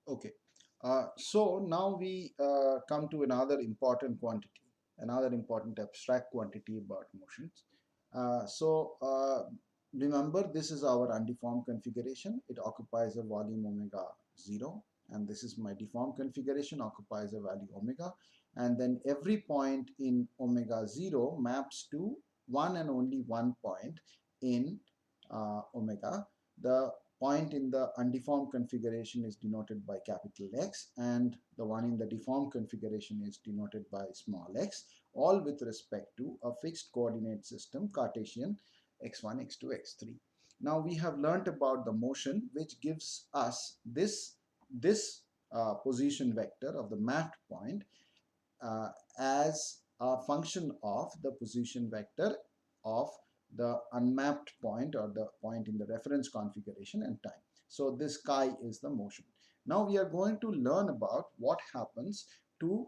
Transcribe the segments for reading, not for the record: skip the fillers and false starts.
Okay. So now we come to another important quantity, another important abstract quantity about motions. So remember, this is our undeformed configuration. It occupies a volume omega 0, and this is my deformed configuration, occupies a value omega. And then every point in omega 0 maps to one and only one point in omega. The point in the undeformed configuration is denoted by capital X, and the one in the deformed configuration is denoted by small x, all with respect to a fixed coordinate system, Cartesian x1, x2, x3. Now we have learnt about the motion, which gives us this position vector of the mapped point uh, as a function of the position vector of the unmapped point, or the point in the reference configuration, and time. So this chi is the motion. Now we are going to learn about what happens to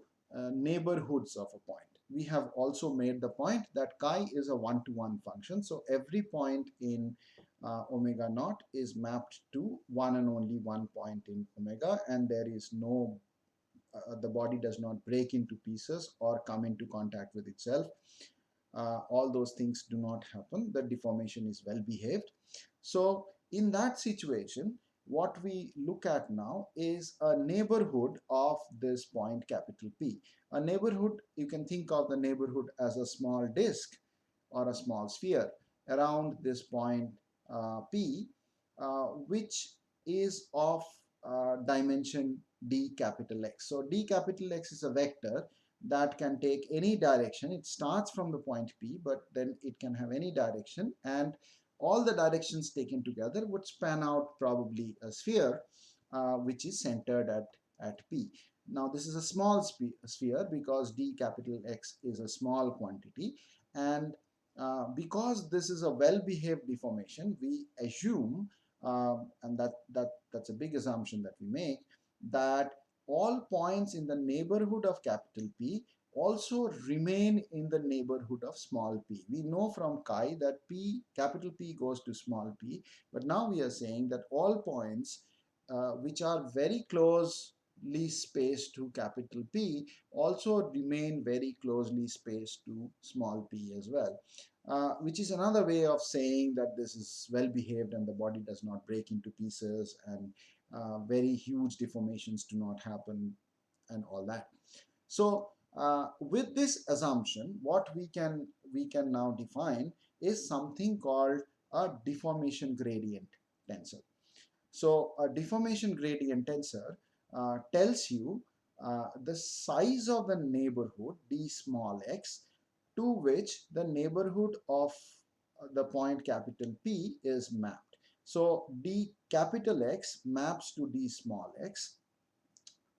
neighborhoods of a point. We have also made the point that chi is a one-to-one function. So every point in omega naught is mapped to one and only one point in omega, and there is no the body does not break into pieces or come into contact with itself. All those things do not happen. The deformation is well behaved. So in that situation, what we look at now is a neighborhood of this point capital P. A neighborhood, you can think of the neighborhood as a small disk or a small sphere around this point P, which is of dimension d capital X. So d capital X is a vector that can take any direction. It starts from the point P, but then it can have any direction, and all the directions taken together would span out probably a sphere which is centered at P. Now this is a small sphere because d capital X is a small quantity, and because this is a well-behaved deformation, we assume, and that's a big assumption that we make, that all points in the neighborhood of capital P also remain in the neighborhood of small p. We know from chi that capital P goes to small p, but now we are saying that all points which are very closely spaced to capital P also remain very closely spaced to small p as well, which is another way of saying that this is well behaved and the body does not break into pieces, and very huge deformations do not happen, and all that. So with this assumption, what we can now define is something called a deformation gradient tensor. So a deformation gradient tensor tells you the size of the neighborhood d small x to which the neighborhood of the point capital P is mapped. So d capital X maps to d small x,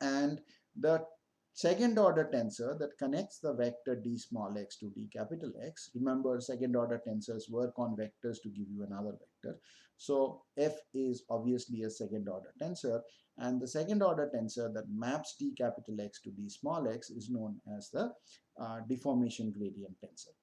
and the second order tensor that connects the vector d small x to d capital X. Remember, second order tensors work on vectors to give you another vector. So f is obviously a second order tensor, and the second order tensor that maps d capital X to d small x is known as the deformation gradient tensor.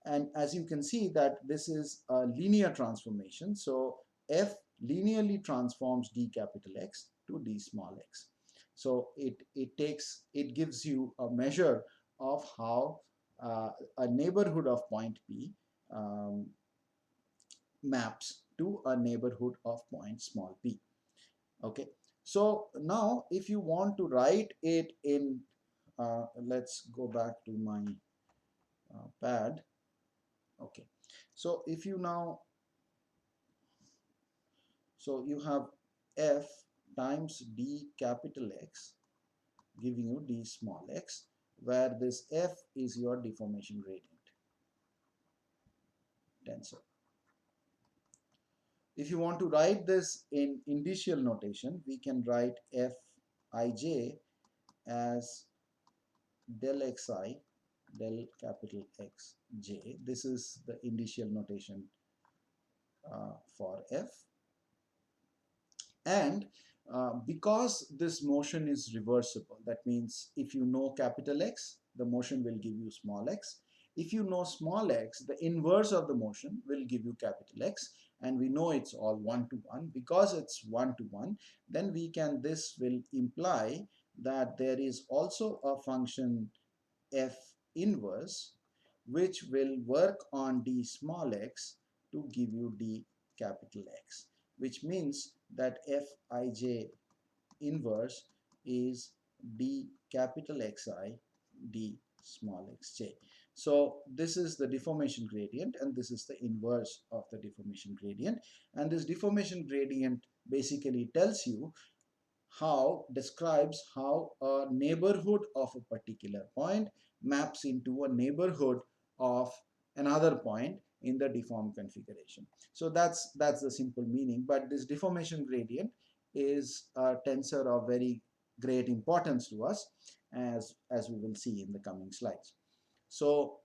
And as you can see that this is a linear transformation, so f linearly transforms d capital X to d small x. So it gives you a measure of how a neighborhood of point P um, maps to a neighborhood of point small p. Okay, so now if you want to write it in, let's go back to my pad. Okay, so if you now, so you have f times d capital X giving you d small x, where this f is your deformation gradient tensor. If you want to write this in indicial notation, we can write fij as del xi del capital Xj. This is the indicial notation for f. And because this motion is reversible, that means if you know capital X, the motion will give you small x. If you know small x, the inverse of the motion will give you capital X. and we know it's all one to one. Because it's one to one, then this will imply that there is also a function f inverse which will work on d small x to give you d capital X, which means that Fij inverse is d capital Xi d small xj. So this is the deformation gradient, and this is the inverse of the deformation gradient. And this deformation gradient basically tells you describes how a neighborhood of a particular point maps into a neighborhood of another point in the deformed configuration. So that's the simple meaning. But this deformation gradient is a tensor of very great importance to us, as we will see in the coming slides. So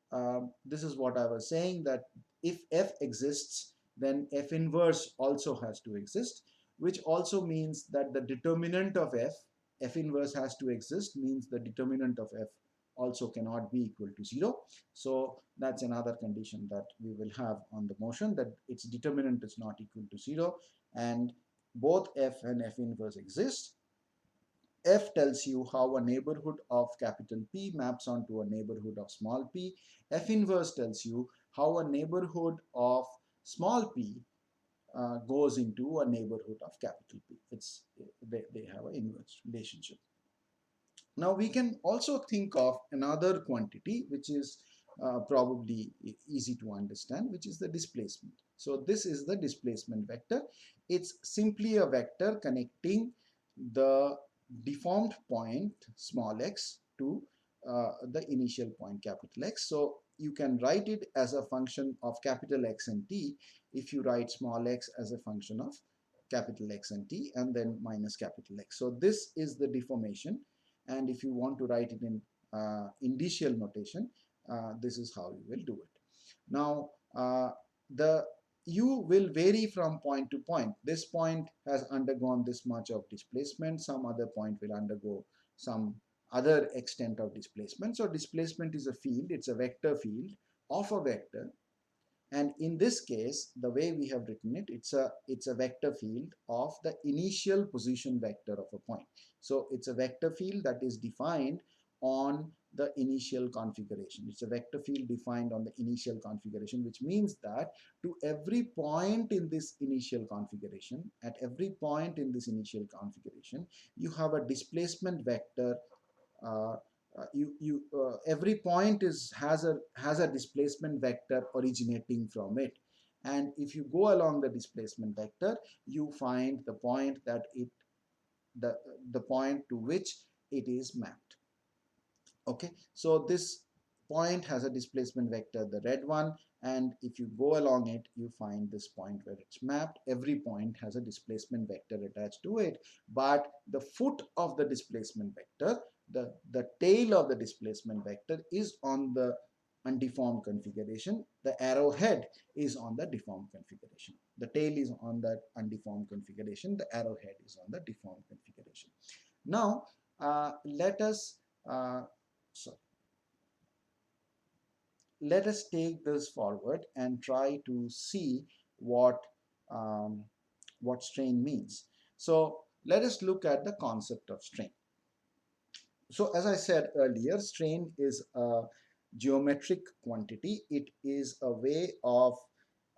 this is what I was saying, that if f exists, then f inverse also has to exist, which also means that the determinant of f inverse has to exist, means the determinant of f also cannot be equal to 0. So that's another condition that we will have on the motion, that its determinant is not equal to 0, and both f and f inverse exist. F tells you how a neighborhood of capital P maps onto a neighborhood of small p. F inverse tells you how a neighborhood of small p goes into a neighborhood of capital P. They have an inverse relationship. Now we can also think of another quantity which is probably easy to understand, which is the displacement. So this is the displacement vector. It's simply a vector connecting the deformed point small x to the initial point capital X. So you can write it as a function of capital X and t if you write small x as a function of capital X and t, and then minus capital X. So this is the deformation, and if you want to write it in indicial notation, this is how you will do it. Now the u will vary from point to point. This point has undergone this much of displacement, some other point will undergo some other extent of displacement. So displacement is a field, it's a vector field of a vector, and in this case the way we have written it, it's a vector field of the initial position vector of a point. So it's a vector field that is defined on the initial configuration. It's a vector field defined on the initial configuration, which means that to every point in this initial configuration, at every point in this initial configuration, you have a displacement vector. Every point has a displacement vector originating from it, and if you go along the displacement vector, you find the point that the point to which it is mapped. Okay, so this point has a displacement vector, the red one, and if you go along it, you find this point where it's mapped. Every point has a displacement vector attached to it, but the foot of the displacement vector, the tail of the displacement vector is on the undeformed configuration. The arrowhead is on the deformed configuration. The tail is on the undeformed configuration, the arrowhead is on the deformed configuration. Now let us so let us take this forward and try to see um, what strain means. So let us look at the concept of strain. So as I said earlier, strain is a geometric quantity. It is a way of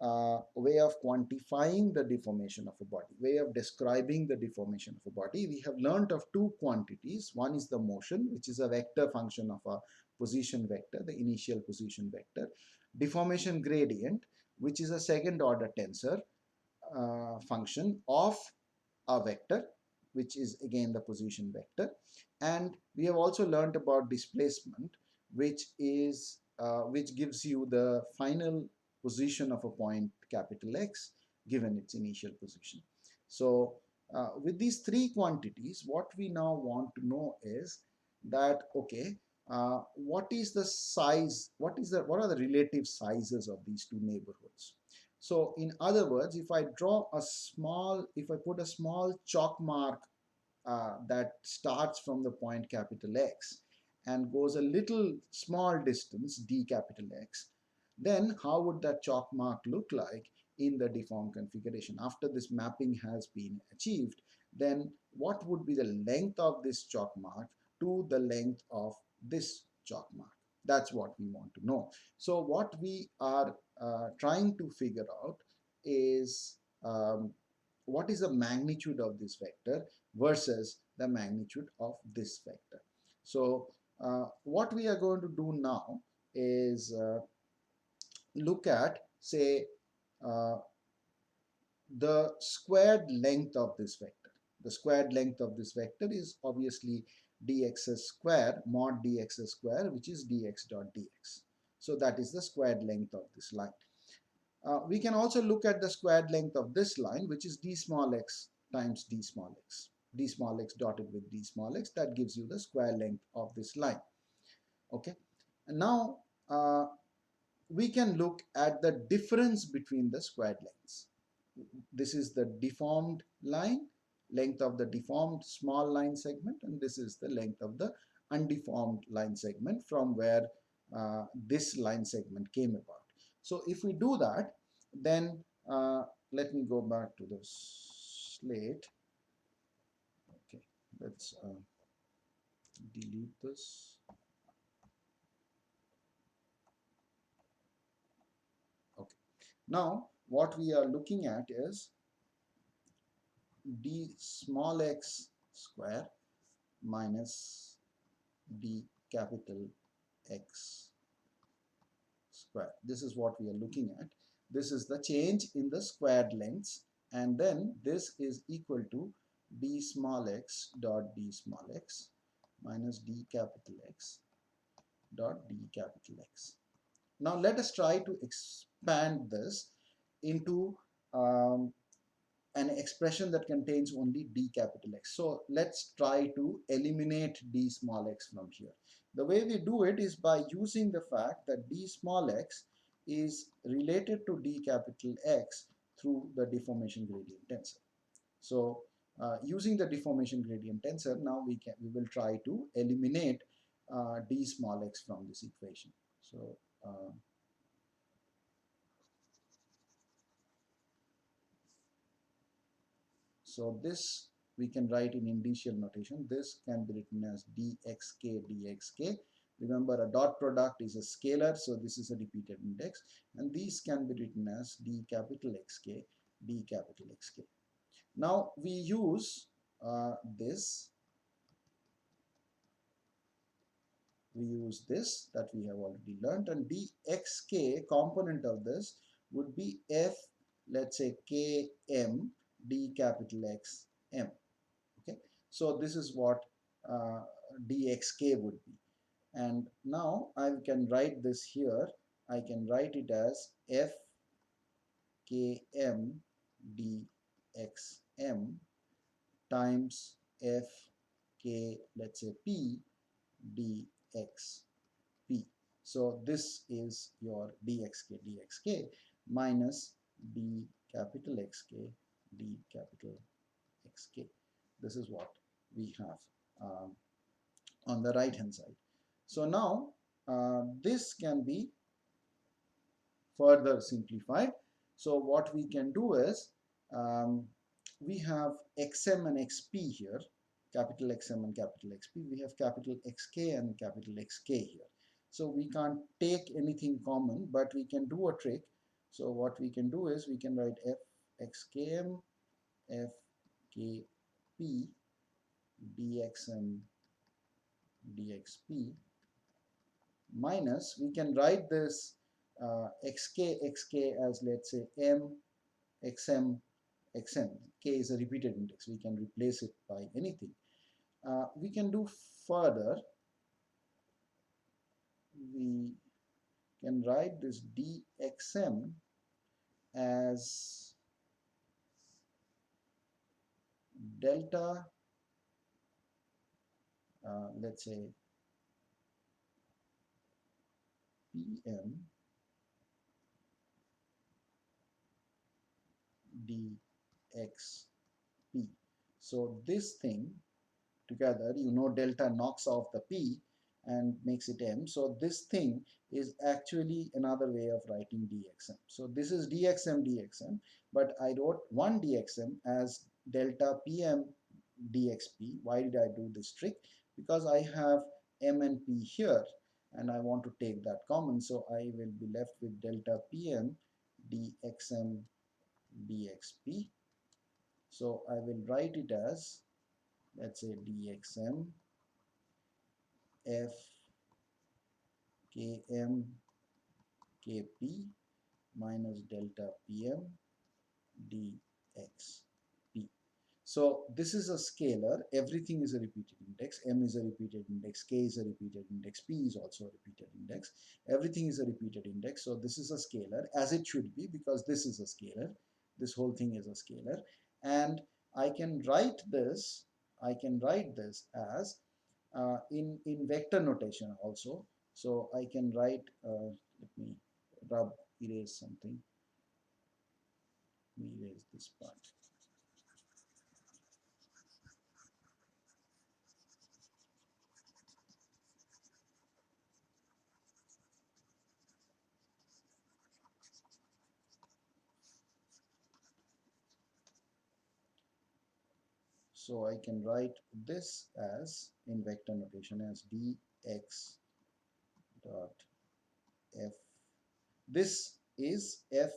quantifying the deformation of a body, way of describing the deformation of a body. We have learnt of two quantities. One is the motion, which is a vector function of a position vector, the initial position vector. Deformation gradient, which is a second order tensor function of a vector, which is again the position vector. And we have also learned about displacement, which gives you the final position of a point capital X given its initial position. So with these three quantities, what we now want to know is that, okay, what is the size, what are the relative sizes of these two neighborhoods? So in other words, if I put a small chalk mark that starts from the point capital X and goes a little small distance, d capital X, then how would that chalk mark look like in the deformed configuration. After this mapping has been achieved, then what would be the length of this chalk mark to the length of this chalk mark? That's what we want to know. So what we are trying to figure out is what is the magnitude of this vector versus the magnitude of this vector. So what we are going to do now is look at, say, uh, the squared length of this vector. The squared length of this vector is obviously dx square mod dx square, which is dx dot dx. So that is the squared length of this line. We can also look at the squared length of this line, which is d small x times d small x. D small x dotted with d small x, that gives you the square length of this line. Okay. And now we can look at the difference between the squared lengths. This is the deformed line, length of the deformed small line segment, and this is the length of the undeformed line segment from where this line segment came about. So if we do that, then let me go back to the slate. Okay, let's delete this. Okay, now what we are looking at is d small x square minus d capital X square. This is what we are looking at. This is the change in the squared lengths, and then this is equal to d small x dot d small x minus d capital X dot d capital X. Now let us try to expand this into an expression that contains only d capital X. So let's try to eliminate d small x from here. The way we do it is by using the fact that d small x is related to d capital X through the deformation gradient tensor. So using the deformation gradient tensor, now we will try to eliminate d small x from this equation. So So this we can write in indicial notation. This can be written as dxk dxk. Remember, a dot product is a scalar, so this is a repeated index, and these can be written as d capital Xk d capital Xk. Now we use this. We use this that we have already learned, and dxk component of this would be f, let's say, km d capital X m. Okay, so this is what dxk would be, and now I can write this here. I can write it as f km dxm times f k, let's say, p dxp. So this is your dxk minus d capital Xk d capital Xk. This is what we have on the right hand side. So now this can be further simplified. So what we can do is we have xm and xp here, capital Xm and capital Xp. We have capital Xk and capital Xk here. So we can't take anything common, but we can do a trick. So what we can do is we can write f xkm f kp dxm dxp minus, we can write this xk as, let's say, m xm xm. K is a repeated index. We can replace it by anything. We can do further. We can write this dxm as delta, let's say, pm dxp. So this thing together, delta knocks off the p, and makes it m. So this thing is actually another way of writing dxm. So this is dxm, but I wrote one dxm as delta pm dxp. Why did I do this trick? Because I have m and p here and I want to take that common, so I will be left with delta pm dxm dxp. So I will write it as, let's say, dxm f km kp minus delta pm dxp. So this is a scalar. Everything is a repeated index. M is a repeated index. K is a repeated index. P is also a repeated index. Everything is a repeated index. So this is a scalar, as it should be, because this is a scalar. This whole thing is a scalar. And I can write this. I can write this as in vector notation also. So I can write. Let me erase something. Let me erase this part. So I can write this as in vector notation as dx dot f. This is f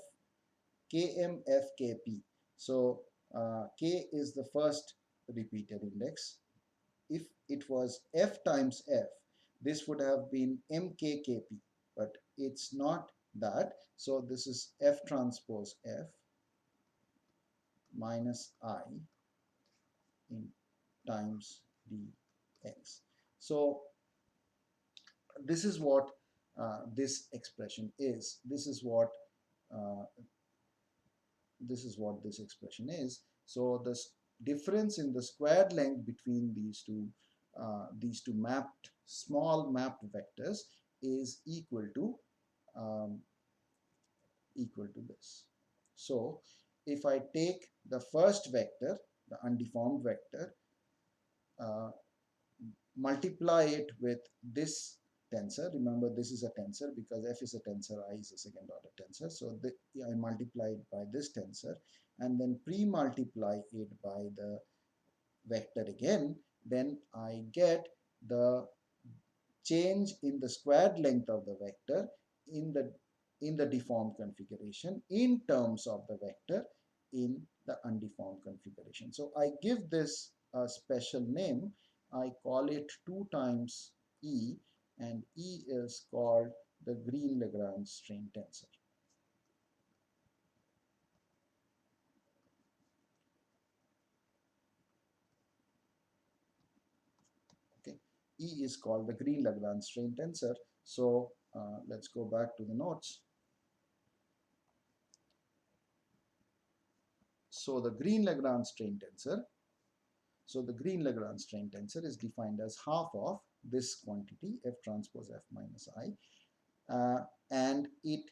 km f kp. So k is the first repeated index. If it was f times f, this would have been mkkp, but it's not that. So this is f transpose f minus I in times dx. So this is what this expression is. Uh, this expression is. So the difference in the squared length between these two mapped small mapped vectors is um, equal to this. So if I take the first vector, the undeformed vector, uh, multiply it with this tensor. Remember, this is a tensor because f is a tensor, I is a second order tensor. So I multiply it by this tensor and then pre-multiply it by the vector again. Then I get the change in the squared length of the vector in the deformed configuration in terms of the vector in the undeformed configuration. So I give this a special name. I call it 2 times E, and E is called the Green-Lagrange strain tensor. Okay, E is called the Green-Lagrange strain tensor. So let's go back to the notes. So the Green-Lagrange strain tensor. So the Green-Lagrange strain tensor is defined as half of this quantity f transpose f minus I, and it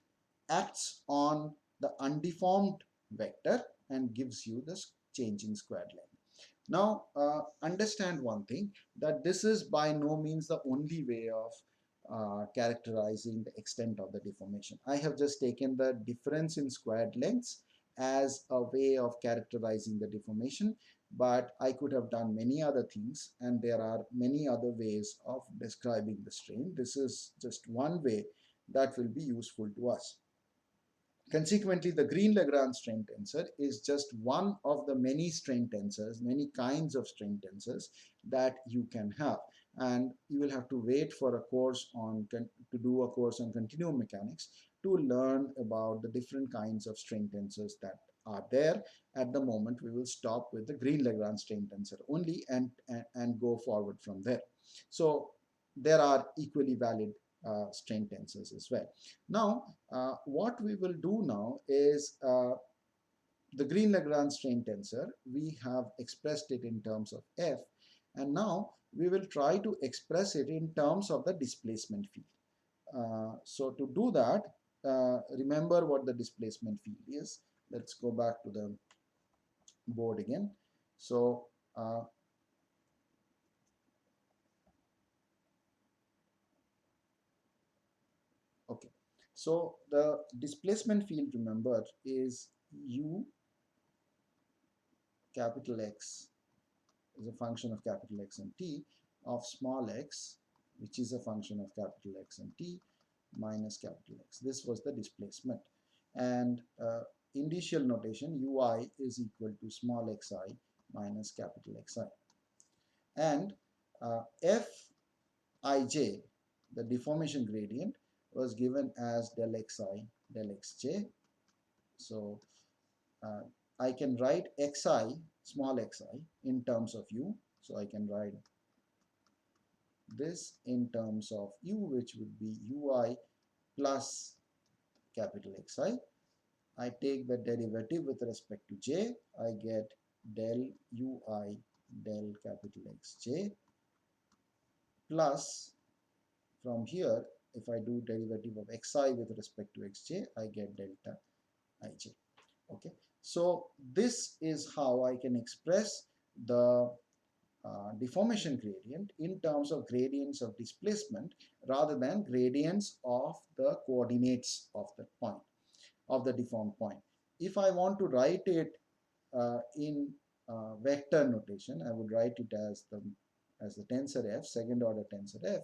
acts on the undeformed vector and gives you the change in squared length. Now understand one thing, that this is by no means the only way of characterizing the extent of the deformation. I have just taken the difference in squared lengths as a way of characterizing the deformation, but I could have done many other things, and there are many other ways of describing the strain. This is just one way that will be useful to us. Consequently, the Green-Lagrange strain tensor is just one of the many strain tensors, many kinds of strain tensors that you can have. And you will have to wait for a course to do a course on continuum mechanics to learn about the different kinds of strain tensors that are there. At the moment, we will stop with the Green-Lagrange strain tensor only and go forward from there. So there are equally valid strain tensors as well. Now, what we will do now is the Green-Lagrange strain tensor, we have expressed it in terms of f, and now we will try to express it in terms of the displacement field. So to do that, remember what the displacement field is. Let's go back to the board again. So So the displacement field, remember, is u capital X is a function of capital X and t of small x, which is a function of capital X and t minus capital X. This was the displacement. And initial notation ui is equal to small xi minus capital Xi. And Fij, the deformation gradient, was given as del xi del xj. So I can write xi, small xi, in terms of u. So I can write this in terms of u, which would be ui plus capital Xi. I take the derivative with respect to j. I get del ui del capital Xj plus, from here, if I do derivative of xi with respect to xj, I get delta ij. Okay, so this is how I can express the deformation gradient in terms of gradients of displacement rather than gradients of the coordinates of the point, of the deformed point. If I want to write it in vector notation, I would write it as the tensor f, second order tensor f,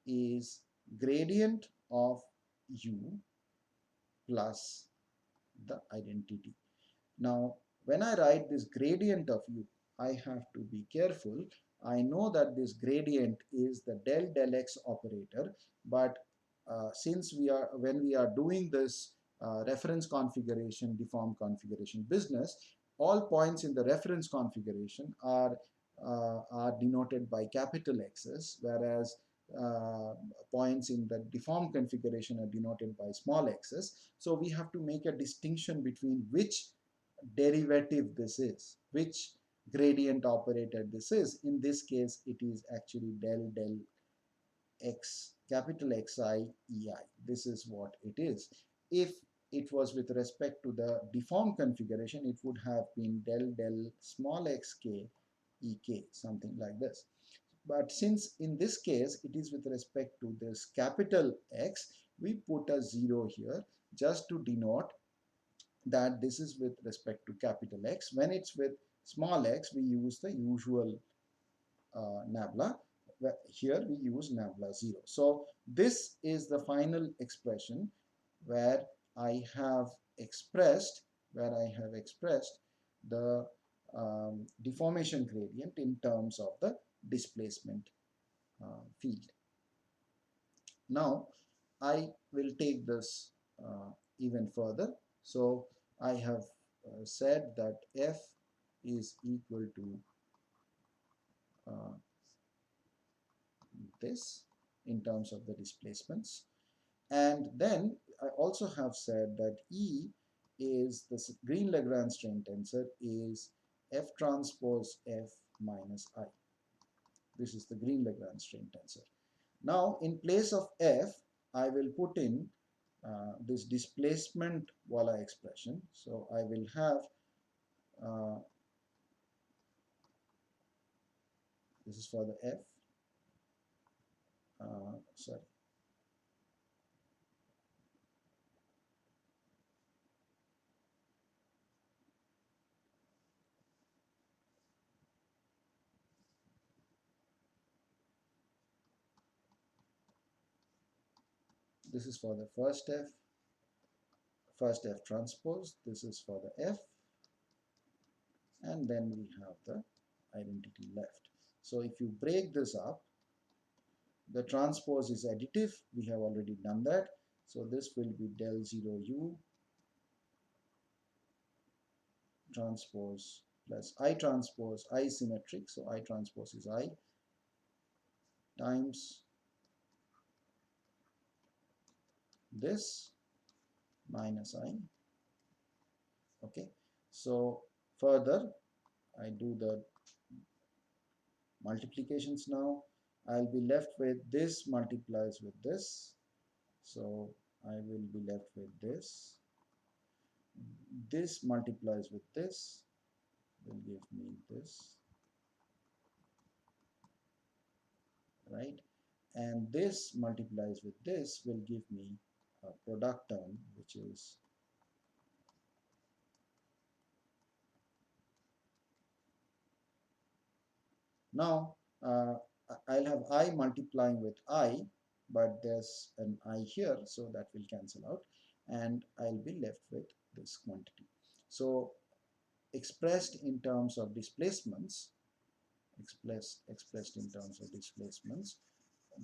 is gradient of u plus the identity. Now, when I write this gradient of u, I have to be careful. I know that this gradient is the del x operator, but since when we are doing this reference configuration, deformed configuration business, all points in the reference configuration are denoted by capital X's, whereas uh, points in the deformed configuration are denoted by small x's. So we have to make a distinction between which derivative this is, which gradient operator this is. In this case, it is actually del x, capital Xi ei. This is what it is. If it was with respect to the deformed configuration, it would have been del small xk ek, something like this. But since in this case it is with respect to this capital X, we put a 0 here just to denote that this is with respect to capital X. When it's with small x, we use the usual nabla. Here we use nabla 0. So this is the final expression where I have expressed the deformation gradient in terms of the displacement field. Now I will take this even further. So I have said that f is equal to this in terms of the displacements, and then I also have said that E is the Green-Lagrange strain tensor is F transpose F minus I. This is the Green-Lagrange strain tensor. Now in place of F, I will put in this displacement voila expression. So I will have this is for the F, sorry, this is for the first F transpose, this is for the F, and then we have the identity left. So if you break this up, the transpose is additive, we have already done that. So this will be del 0 u transpose plus I transpose, I is symmetric, so I transpose is I, times this minus I. Okay, so further I do the multiplications now. I'll be left with this multiplies with this, so I will be left with this. This multiplies with this will give me this, right? And this multiplies with this will give me product term, which is now I'll have I multiplying with I, but there's an I here, so that will cancel out, and I'll be left with this quantity. So expressed in terms of displacements, expressed in terms of displacements,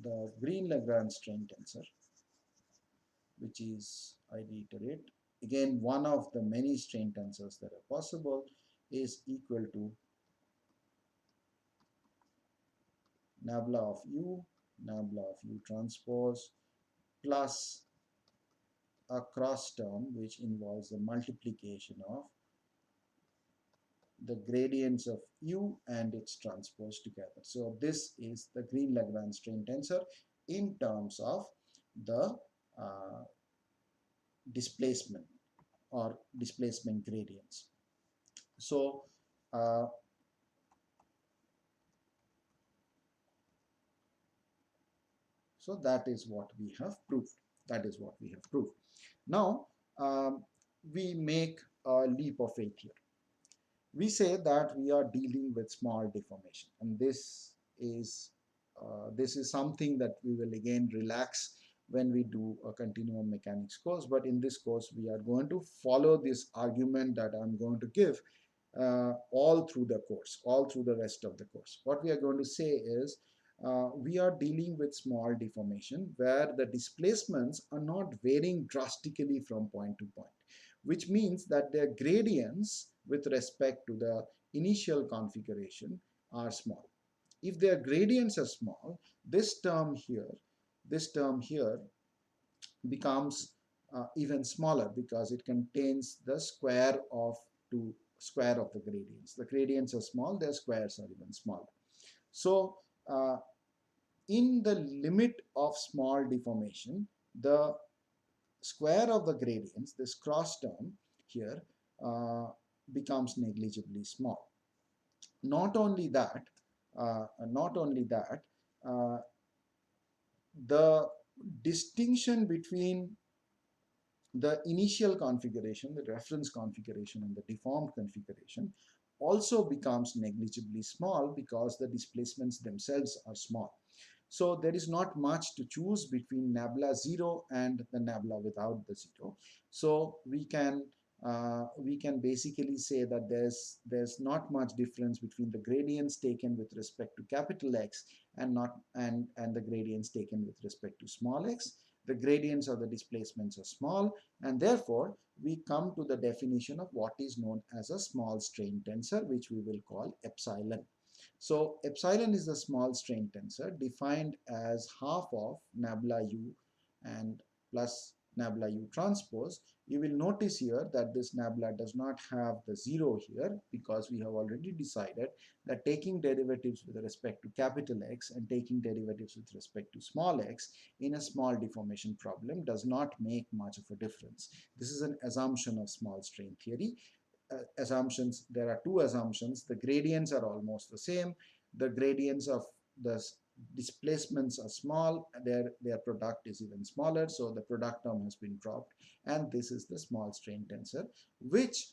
the Green-Lagrange strain tensor, which is, I reiterate, again one of the many strain tensors that are possible, is equal to nabla of u transpose plus a cross term which involves the multiplication of the gradients of u and its transpose together. So this is the Green-Lagrange strain tensor in terms of the uh, displacement or displacement gradients. So uh, so that is what we have proved. That is what we have proved. Now we make a leap of faith here. We say that we are dealing with small deformation, and this is something that we will again relax when we do a continuum mechanics course. But in this course, we are going to follow this argument that I'm going to give all through the course, all through the rest of the course. What we are going to say is we are dealing with small deformation where the displacements are not varying drastically from point to point, which means that their gradients with respect to the initial configuration are small. If their gradients are small, this term here becomes even smaller because it contains the square of the gradients. The gradients are small, their squares are even smaller. So in the limit of small deformation, the square of the gradients, this cross term here, becomes negligibly small. Not only that, uh, the distinction between the initial configuration, the reference configuration, and the deformed configuration also becomes negligibly small because the displacements themselves are small. So there is not much to choose between nabla 0 and the nabla without the 0. So we can basically say that there's not much difference between the gradients taken with respect to capital X and the gradients taken with respect to small x. The gradients of the displacements are small, and therefore we come to the definition of what is known as a small strain tensor, which we will call epsilon. So epsilon is the small strain tensor defined as half of nabla u and plus nabla u transpose. You will notice here that this nabla does not have the 0 here because we have already decided that taking derivatives with respect to capital X and taking derivatives with respect to small x in a small deformation problem does not make much of a difference. This is an assumption of small strain theory. Assumptions, there are two assumptions. The gradients are almost the same. The gradients of the displacements are small, their product is even smaller, so the product term has been dropped, and this is the small strain tensor, which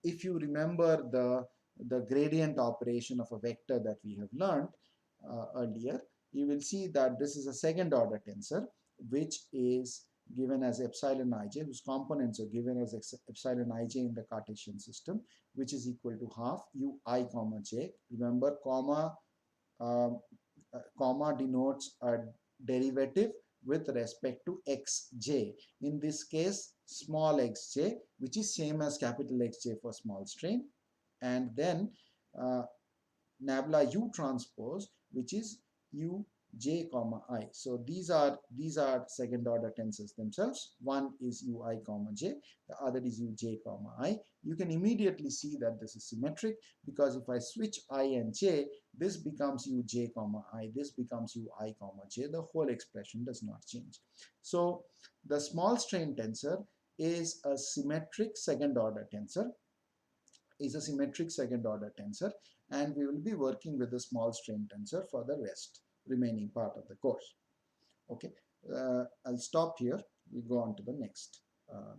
if you remember the gradient operation of a vector that we have learned earlier, you will see that this is a second order tensor which is given as epsilon ij, whose components are given as epsilon ij in the Cartesian system, which is equal to half ui comma j. Remember, comma denotes a derivative with respect to xj. In this case, small xj, which is same as capital Xj for small strain, and then uh, nabla u transpose, which is u j comma I. So these are second order tensors themselves. One is ui comma j, the other is u j comma I. You can immediately see that this is symmetric because if I switch I and j, this becomes u j comma I, this becomes ui comma j. The whole expression does not change. So the small strain tensor is a symmetric second order tensor, and we will be working with the small strain tensor for the remaining part of the course. Okay, I'll stop here. we go on to the next. Uh,